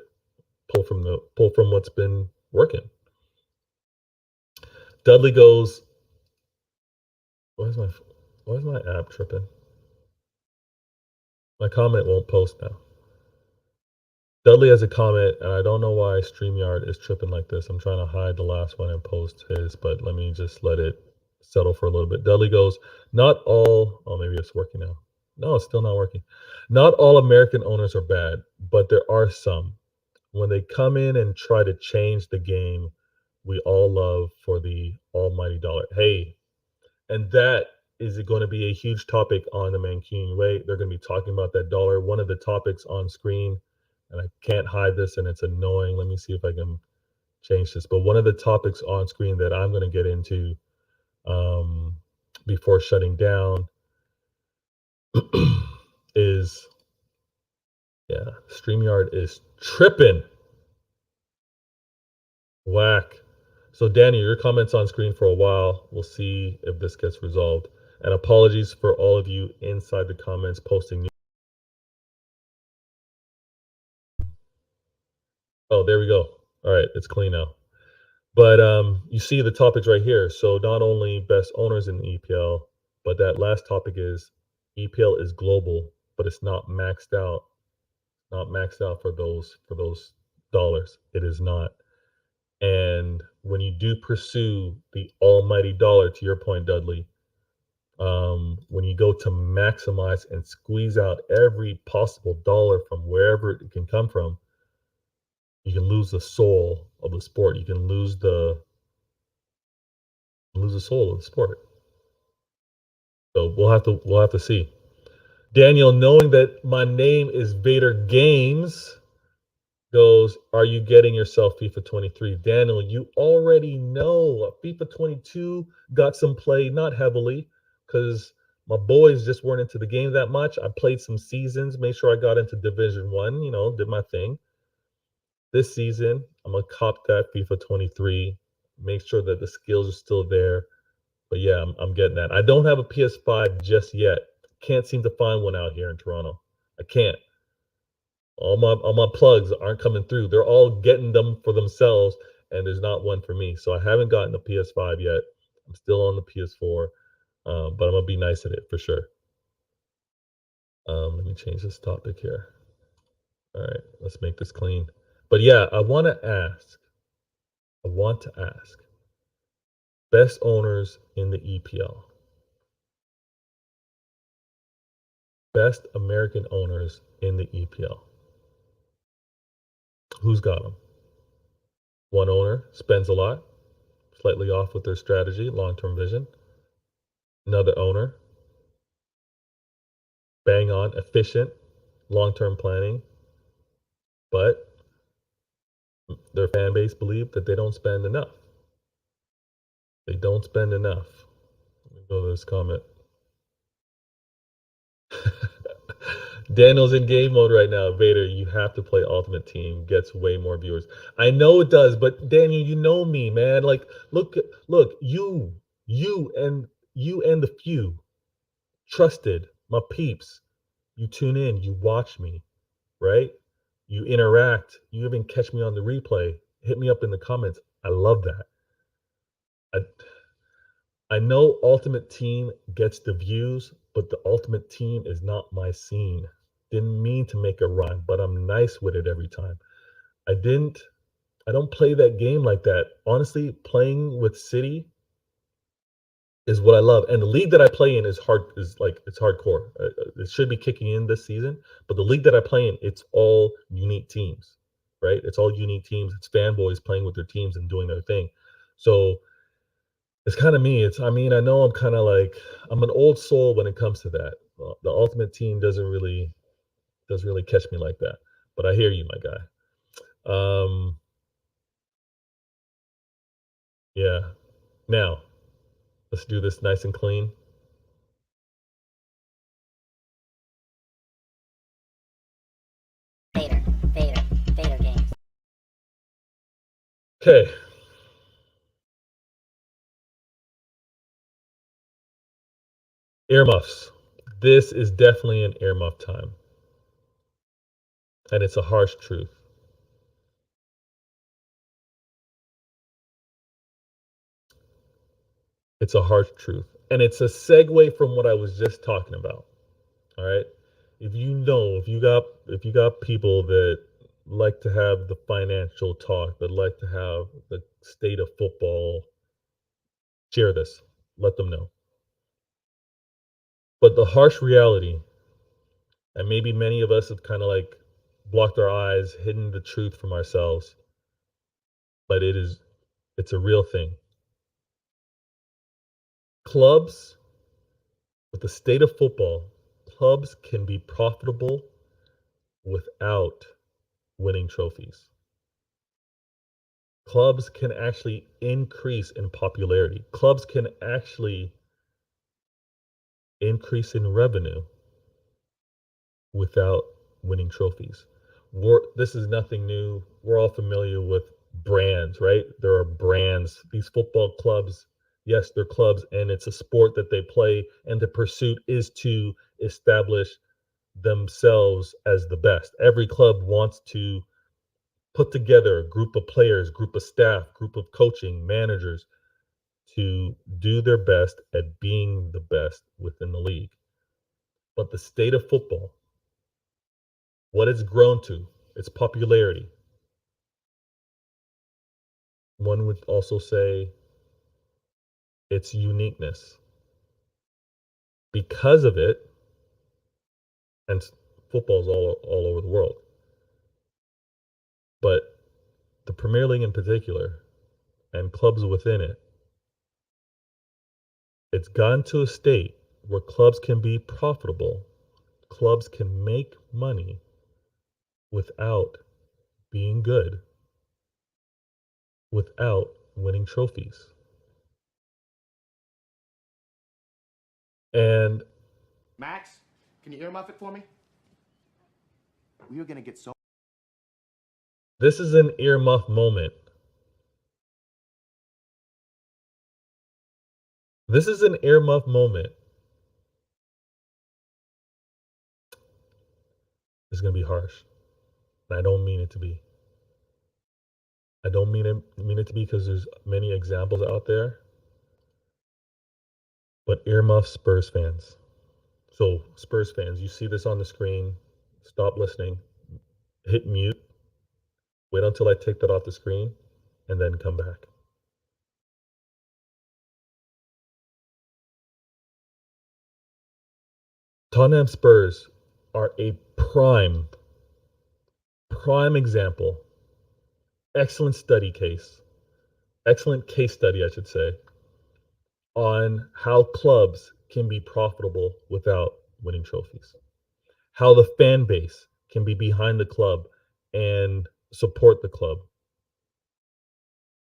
pull from what's been working. Dudley goes, why is my app tripping? My comment won't post now. Dudley has a comment, and I don't know why StreamYard is tripping like this. I'm trying to hide the last one and post his, but let me just let it settle for a little bit. Dudley goes, not all, oh, maybe it's working now. No, it's still not working. Not all American owners are bad, but there are some. When they come in and try to change the game we all love for the almighty dollar. Hey, and that is going to be a huge topic on the Mancunian Way. They're going to be talking about that dollar. One of the topics on screen, and I can't hide this, and it's annoying. Let me see if I can change this. But one of the topics on screen that I'm going to get into before shutting down is, yeah, StreamYard is tripping. Whack. So Danny, your comments on screen for a while. We'll see if this gets resolved. And apologies for all of you inside the comments posting. Oh, there we go. All right, it's clean now. But you see the topics right here. So not only best owners in the EPL, but that last topic is EPL is global, but it's not maxed out. Not maxed out for those dollars. It is not. And when you do pursue the almighty dollar, to your point, Dudley, when you go to maximize and squeeze out every possible dollar from wherever it can come from, you can lose the soul of the sport. You can lose the soul of the sport. So we'll have to see. Daniel, knowing that my name is Vader Games, goes, are you getting yourself FIFA 23? Daniel, you already know FIFA 22 got some play, not heavily, because my boys just weren't into the game that much. I played some seasons, made sure I got into Division 1, did my thing. This season, I'm going to cop that FIFA 23, make sure that the skills are still there. But yeah, I'm getting that. I don't have a PS5 just yet. Can't seem to find one out here in Toronto. I can't. All my plugs aren't coming through. They're all getting them for themselves, and there's not one for me. So I haven't gotten the PS5 yet. I'm still on the PS4, but I'm gonna be nice at it for sure. Let me change this topic here. All right, let's make this clean. But yeah, I want to ask. Best owners in the EPL. Best American owners in the EPL. Who's got them? One owner spends a lot, slightly off with their strategy, long-term vision. Another owner, bang on, efficient, long-term planning, but their fan base believe that they don't spend enough. They don't spend enough. Let me go to this comment. Daniel's in game mode right now. Vader, you have to play Ultimate Team. Gets way more viewers. I know it does, but Daniel, you know me, man. Like, look, you and the few trusted, my peeps. You tune in, you watch me, right? You interact. You even catch me on the replay. Hit me up in the comments. I love that. I know Ultimate Team gets the views, but the Ultimate Team is not my scene. Didn't mean to make a rhyme, but I'm nice with it every time. I don't play that game like that. Honestly, playing with City, is what I love. And the league that I play in is it's hardcore. It should be kicking in this season, but the league that I play in, it's all unique teams, right? It's all unique teams. It's fanboys playing with their teams and doing their thing. So it's kind of me. I know I'm kind of like I'm an old soul when it comes to that. The ultimate team doesn't really catch me like that. But I hear you, my guy. Yeah. Now let's do this nice and clean. Vader games. Okay. Earmuffs. This is definitely an earmuff time. And it's a harsh truth. It's a harsh truth. And it's a segue from what I was just talking about. All right. If you got people that like to have the financial talk, that like to have the state of football, share this. Let them know. But the harsh reality, and maybe many of us have kind of like blocked our eyes, hidden the truth from ourselves, but it's a real thing. Clubs, with the state of football, clubs can be profitable without winning trophies. Clubs can actually increase in popularity. Clubs can actually increase in revenue without winning trophies. This is nothing new. We're all familiar with brands, right? There are brands. These football clubs, yes, they're clubs, and it's a sport that they play, and the pursuit is to establish themselves as the best. Every club wants to put together a group of players, group of staff, group of coaching managers to do their best at being the best within the league. But the state of football, what it's grown to, its popularity, one would also say its uniqueness. Because of it, and football's all over the world, but the Premier League in particular and clubs within it, it's gotten to a state where clubs can be profitable, clubs can make money without being good, without winning trophies. And Max, can you earmuff it for me? We are gonna get so. this is an earmuff moment. This is an earmuff moment. It's going to be harsh. And I don't mean it to be. I don't mean it to be because there's many examples out there. But earmuff Spurs fans. So Spurs fans, you see this on the screen. Stop listening. Hit mute. Wait until I take that off the screen and then come back. Tottenham Spurs are a prime example. Excellent case study, I should say, on how clubs can be profitable without winning trophies. How the fan base can be behind the club and support the club,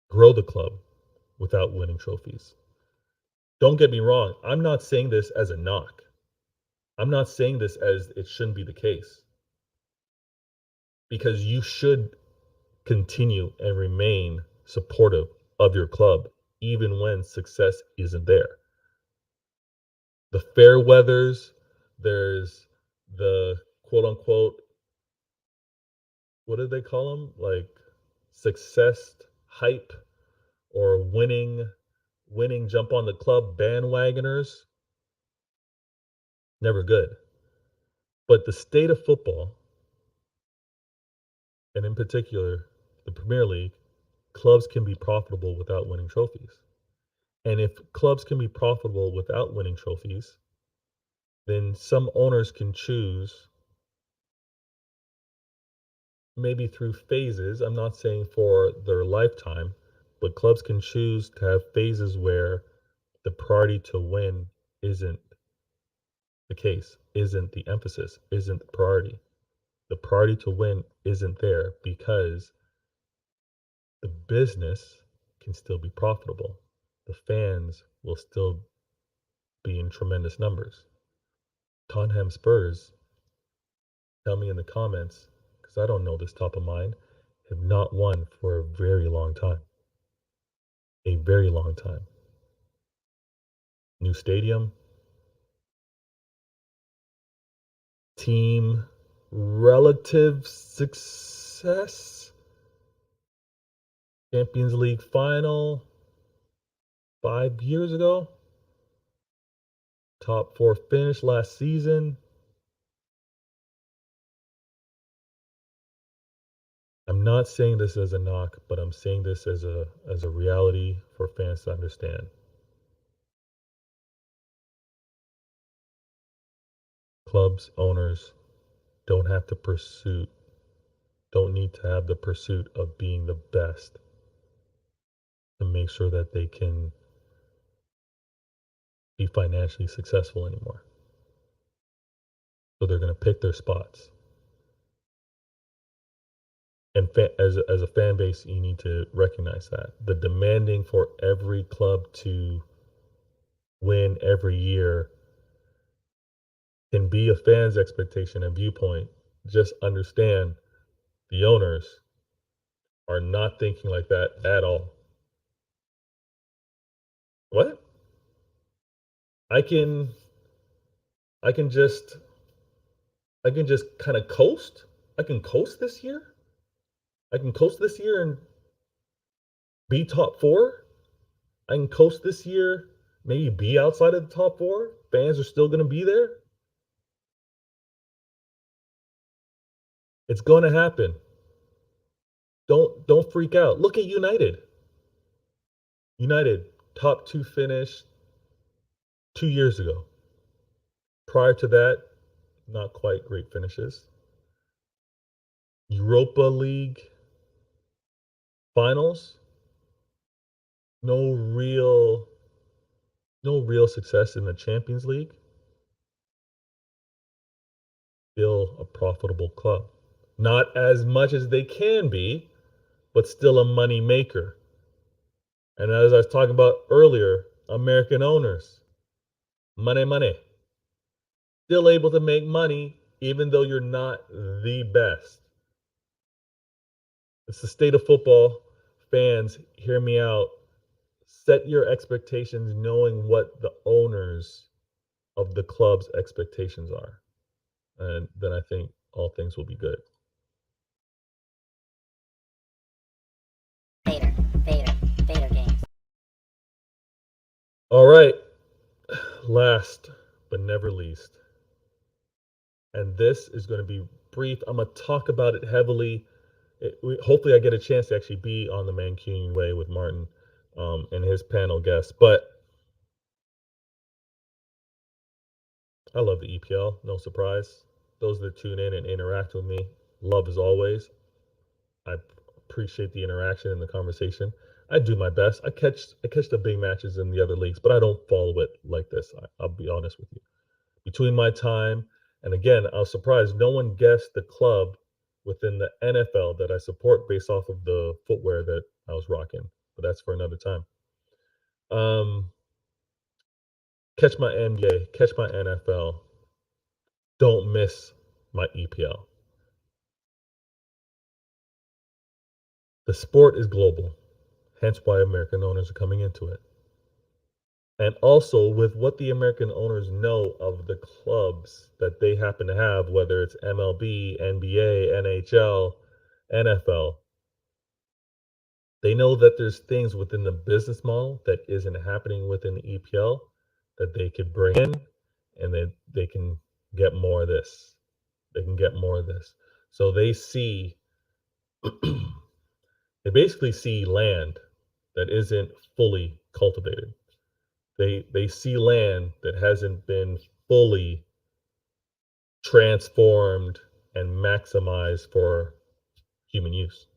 grow the club without winning trophies. Don't get me wrong, I'm not saying this as a knock. I'm not saying this as it shouldn't be the case. Because you should continue and remain supportive of your club even when success isn't there. The fair weathers, there's the quote unquote, what do they call them? Like success hype or winning jump on the club bandwagoners. Never good. But the state of football, and in particular the Premier League, clubs can be profitable without winning trophies. And if clubs can be profitable without winning trophies, then some owners can choose, maybe through phases. I'm not saying for their lifetime, but clubs can choose to have phases where the priority to win isn't the case, isn't the emphasis, isn't the priority. The priority to win isn't there because the business can still be profitable. The fans will still be in tremendous numbers. Tottenham Spurs, tell me in the comments, because I don't know this top of mind, have not won for a very long time. A very long time. New stadium, team, relative success, Champions League final 5 years ago, top 4 finish last season. I'm not saying this as a knock, but I'm saying this as a reality for fans to understand. Clubs, owners don't need to have the pursuit of being the best to make sure that they can be financially successful anymore. So they're going to pick their spots. And as a fan base, you need to recognize that. The demanding for every club to win every year can be a fan's expectation and viewpoint. Just understand the owners are not thinking like that at all. What? I can just kind of coast. I can coast this year. I can coast this year and be top 4. I can coast this year, maybe be outside of the top 4. Fans are still going to be there. It's going to happen. Don't freak out. Look at United. United top 2 finish 2 years ago. Prior to that, not quite great finishes. Europa League finals, no real success in the Champions League. Still a profitable club. Not as much as they can be, but still a money maker. And as I was talking about earlier, American owners, money. Still able to make money even though you're not the best. It's the state of football. Fans, hear me out. Set your expectations knowing what the owners of the club's expectations are. And then I think all things will be good. Vader games. All right. Last but never least. And this is going to be brief. I'm going to talk about it heavily. Hopefully I get a chance to actually be on the Mancunian Way with Martin and his panel guests. But I love the EPL, no surprise. Those that tune in and interact with me, love as always. I appreciate the interaction and the conversation. I do my best. I catch the big matches in the other leagues, but I don't follow it like this. I'll be honest with you. Between my time, and again, I was surprised no one guessed the club within the NFL that I support based off of the footwear that I was rocking. But that's for another time. Catch my NBA, catch my NFL. Don't miss my EPL. The sport is global, hence why American owners are coming into it. And also with what the American owners know of the clubs that they happen to have, whether it's MLB, NBA, NHL, NFL, they know that there's things within the business model that isn't happening within the EPL that they could bring in, and then they can get more of this. They can get more of this. So they see, they basically see land that isn't fully cultivated. They see land that hasn't been fully transformed and maximized for human use,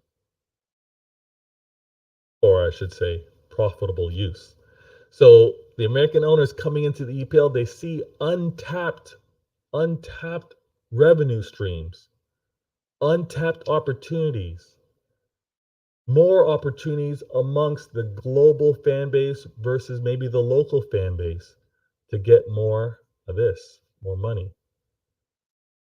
or I should say profitable use. So the American owners coming into the EPL, they see untapped revenue streams, untapped opportunities, more opportunities amongst the global fan base versus maybe the local fan base to get more of this, more money.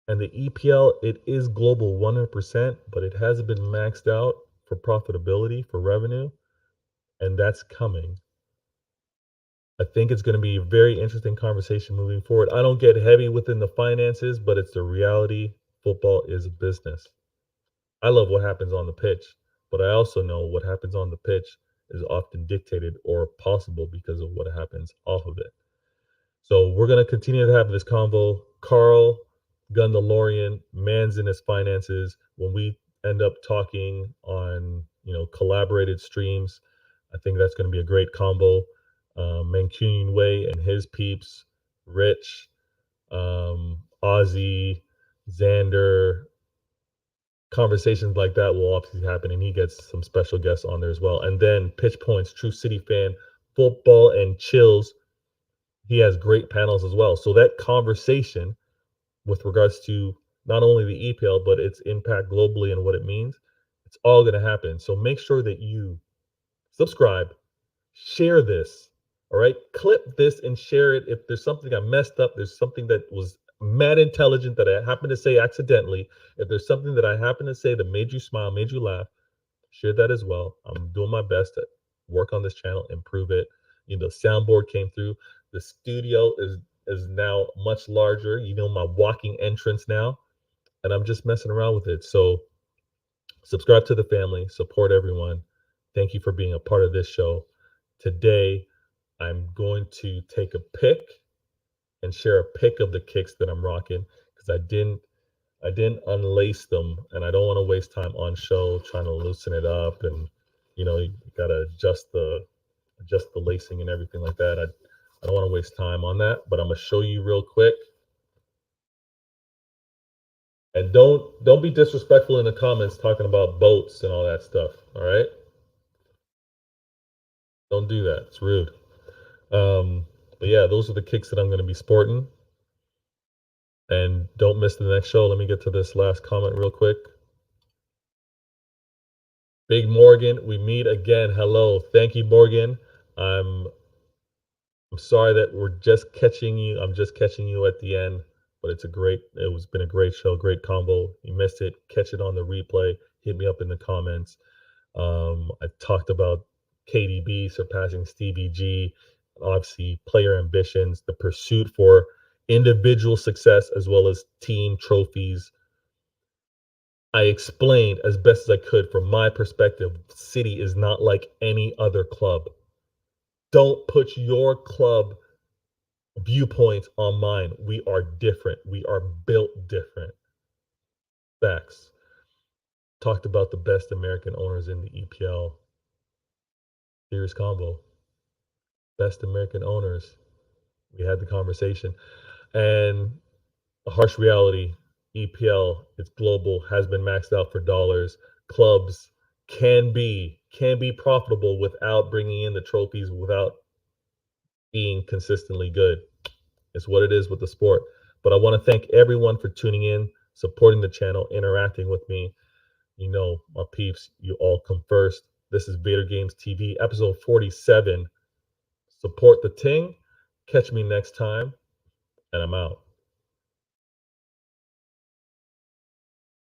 And the EPL, it is global 100%, but it hasn't been maxed out for profitability, for revenue, and that's coming. I think it's going to be a very interesting conversation moving forward. I don't get heavy within the finances, but it's the reality. Football is a business. I love what happens on the pitch, but I also know what happens on the pitch is often dictated or possible because of what happens off of it. So we're going to continue to have this convo. Carl, Gundalorian, man's in his finances. When we end up talking on, collaborated streams, I think that's going to be a great combo. Mancunian Way and his peeps, Rich, Ozzy, Xander, conversations like that will obviously happen, and he gets some special guests on there as well. And then Pitch Points, True City Fan, Football and Chills, he has great panels as well. So that conversation with regards to not only the EPL, but its impact globally and what it means, it's all going to happen. So make sure that you subscribe, share this, all right? Clip this and share it. If there's something I messed up, there's something that was mad intelligent that I happened to say accidentally, if there's something that I happened to say that made you smile, made you laugh, share that as well. I'm doing my best to work on this channel, improve it. Soundboard came through. The studio is now much larger. My walking entrance now, and I'm just messing around with it. So subscribe to the family, support everyone. Thank you for being a part of this show. Today, I'm going to take a pic and share a pic of the kicks that I'm rocking because I didn't unlace them, and I don't want to waste time on show trying to loosen it up, and you gotta adjust the lacing and everything like that. I don't want to waste time on that, but I'm gonna show you real quick. And don't be disrespectful in the comments talking about boats and all that stuff. All right, don't do that. It's rude. But yeah, those are the kicks that I'm going to be sporting. And don't miss the next show. Let me get to this last comment real quick. Big Morgan, we meet again. Hello. Thank you, Morgan. I'm sorry that we're just catching you. I'm just catching you at the end, but it was been a great show, great combo. You missed it, catch it on the replay. Hit me up in the comments. I talked about KDB surpassing Stevie G, obviously player ambitions, the pursuit for individual success as well as team trophies. I explained as best as I could from my perspective, City is not like any other club. Don't put your club viewpoints on mine. We are different. We are built different. Facts. Talked about the best American owners in the EPL. Serious combo. Best American owners. We had the conversation. And a harsh reality, EPL, it's global, has been maxed out for dollars. Clubs can be profitable without bringing in the trophies, without being consistently good. It's what it is with the sport. But I want to thank everyone for tuning in, supporting the channel, interacting with me. My peeps, you all come first. This is Vader Games TV, episode 47. Support the ting. Catch me next time, and I'm out.